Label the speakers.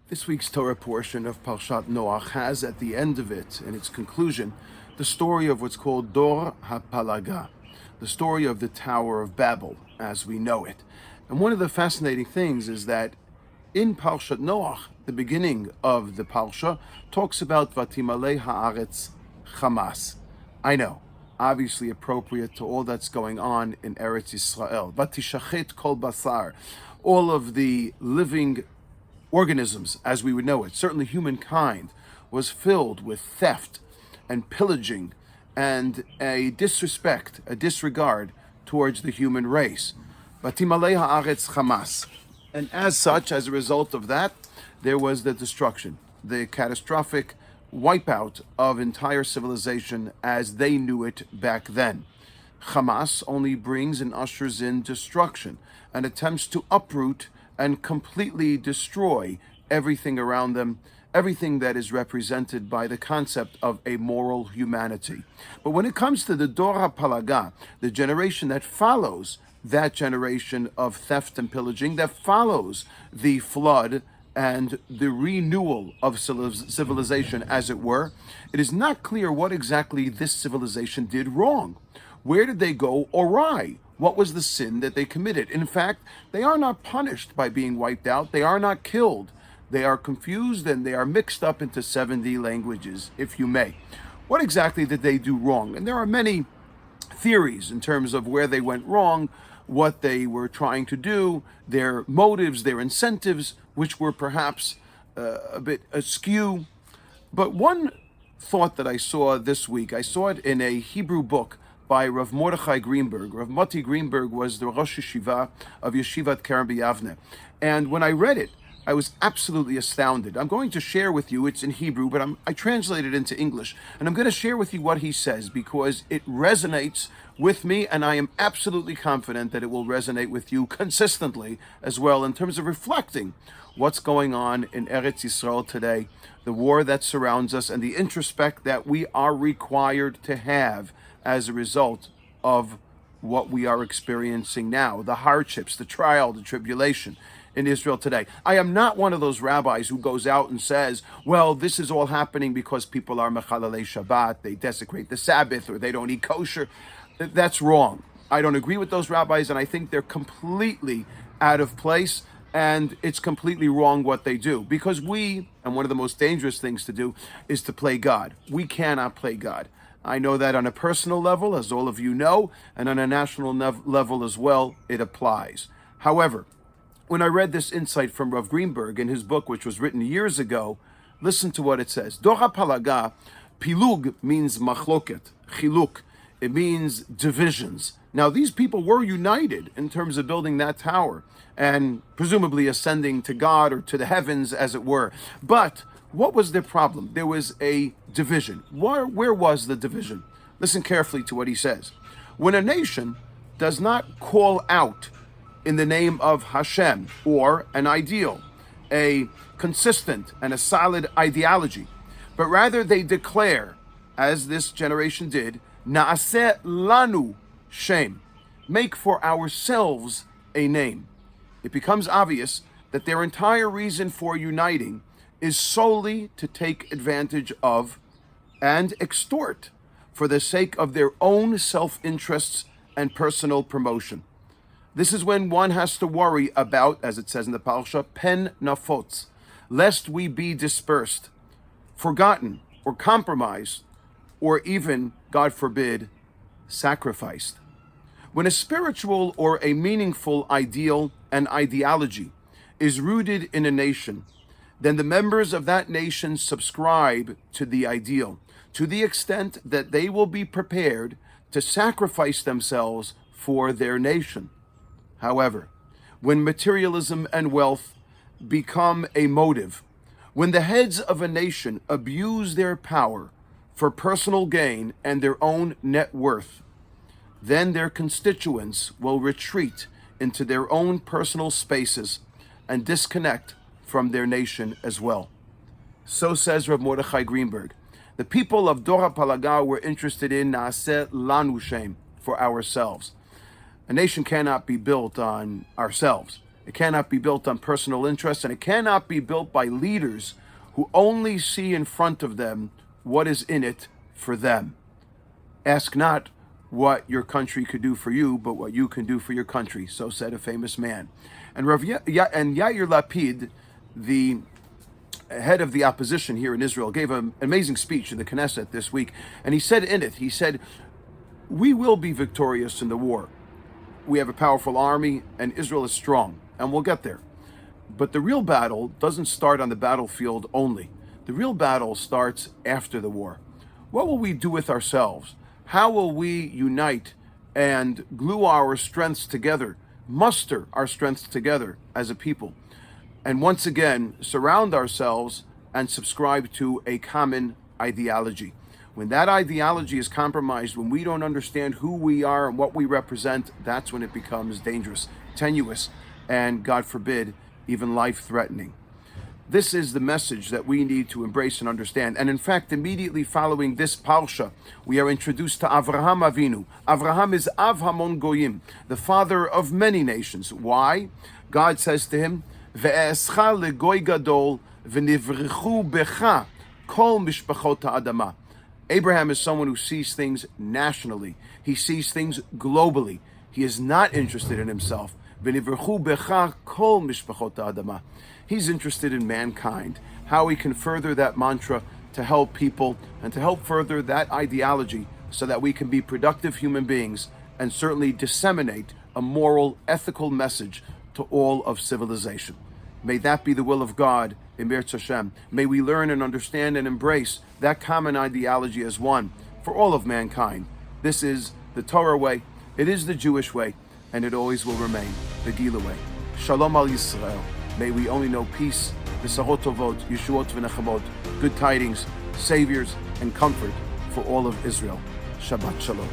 Speaker 1: This week's Torah portion of Parshat Noach has at the end of it, in its conclusion, the story of what's called Dor HaPalaga, the story of the Tower of Babel as we know it. And one of the fascinating things is that in Parshat Noach, the beginning of the Parsha talks about Vatimalei Haaretz Chamas. I know, obviously appropriate to all that's going on in Eretz Yisrael. Vatishachet kol basar, all of the living organisms as we would know it, certainly humankind, was filled with theft and pillaging and a disrespect, a disregard towards the human race. Vatimalei haaretz chamas. And as such, as a result of that, there was the destruction, the catastrophic wipeout of entire civilization as they knew it back then. Hamas only brings and ushers in destruction and attempts to uproot and completely destroy everything around them, everything that is represented by the concept of a moral humanity. But when it comes to the Dor HaPalaga, the generation that follows that generation of theft and pillaging, that follows the flood and the renewal of civilization, as it were, it is not clear what exactly this civilization did wrong. Where did they go awry? What was the sin that they committed? In fact, they are not punished by being wiped out. They are not killed. They are confused and they are mixed up into 70 languages, if you may. What exactly did they do wrong? And there are many theories in terms of where they went wrong, what they were trying to do, their motives, their incentives, which were perhaps a bit askew. But one thought that I saw this week, I saw it in a Hebrew book by Rav Mordechai Greenberg. Rav Moti Greenberg was the Rosh Yeshiva of Yeshivat Keren B'Yavne. And when I read it, I was absolutely astounded. I'm going to share with you, it's in Hebrew, but I translated it into English. And I'm going to share with you what he says because it resonates with me, and I am absolutely confident that it will resonate with you consistently as well in terms of reflecting what's going on in Eretz Yisrael today, the war that surrounds us, and the introspect that we are required to have as a result of what we are experiencing now, the hardships, the trial, the tribulation in Israel today. I am not one of those rabbis who goes out and says, well, this is all happening because people are mechalalei Shabbat, they desecrate the Sabbath, or they don't eat kosher. That's wrong. I don't agree with those rabbis, and I think they're completely out of place, and it's completely wrong what they do. Because and one of the most dangerous things to do is to play God. We cannot play God. I know that on a personal level, as all of you know, and on a national level as well, it applies. However, when I read this insight from Rav Greenberg in his book, which was written years ago, listen to what it says. Dor HaPalaga, pilug means machloket, chiluk. It means divisions. Now, these people were united in terms of building that tower and presumably ascending to God or to the heavens, as it were. But what was their problem? There was a division. Where was the division? Listen carefully to what he says. When a nation does not call out in the name of Hashem or an ideal, a consistent and a solid ideology, but rather they declare, as this generation did, Naaseh lanu shem, make for ourselves a name. It becomes obvious that their entire reason for uniting is solely to take advantage of and extort for the sake of their own self-interests and personal promotion. This is when one has to worry about, as it says in the Parsha, pen nafotz, lest we be dispersed, forgotten, or compromised, or even, God forbid, sacrificed. When a spiritual or a meaningful ideal and ideology is rooted in a nation, then the members of that nation subscribe to the ideal to the extent that they will be prepared to sacrifice themselves for their nation. However, when materialism and wealth become a motive, when the heads of a nation abuse their power for personal gain and their own net worth, then their constituents will retreat into their own personal spaces and disconnect from their nation as well. So says Rav Mordechai Greenberg. The people of Dor HaPalaga were interested in Naaseh lanu shem, for ourselves. A nation cannot be built on ourselves. It cannot be built on personal interests, and it cannot be built by leaders who only see in front of them what is in it for them. Ask not what your country could do for you, but what you can do for your country. So said a famous man. And Yair Lapid, the head of the opposition here in Israel, gave an amazing speech in the Knesset this week. And he said in it, he said, we will be victorious in the war. We have a powerful army, and Israel is strong, and we'll get there. But the real battle doesn't start on the battlefield only. The real battle starts after the war. What will we do with ourselves? How will we unite and glue our strengths together, muster our strengths together as a people, and once again surround ourselves and subscribe to a common ideology? When that ideology is compromised, when we don't understand who we are and what we represent, that's when it becomes dangerous, tenuous, and, God forbid, even life-threatening. This is the message that we need to embrace and understand. And in fact, immediately following this parsha, we are introduced to Avraham Avinu. Avraham is Av Hamon Goyim, the father of many nations. Why? God says to him, Ve'escha legoy gadol v'nivrechu becha kol mishpachot ha'adama. Abraham is someone who sees things nationally. He sees things globally. He is not interested in himself. V'nivrechu becha kol mishpachot ha'adama. He's interested in mankind, how he can further that mantra to help people and to help further that ideology so that we can be productive human beings and certainly disseminate a moral, ethical message to all of civilization. May that be the will of God, Emir Hashem. May we learn and understand and embrace that common ideology as one for all of mankind. This is the Torah way, it is the Jewish way, and it always will remain the Gila way. Shalom al Yisrael. May we only know peace, Besorot, Tovot, Yeshuot v'nechamot, good tidings, saviors, and comfort for all of Israel. Shabbat Shalom.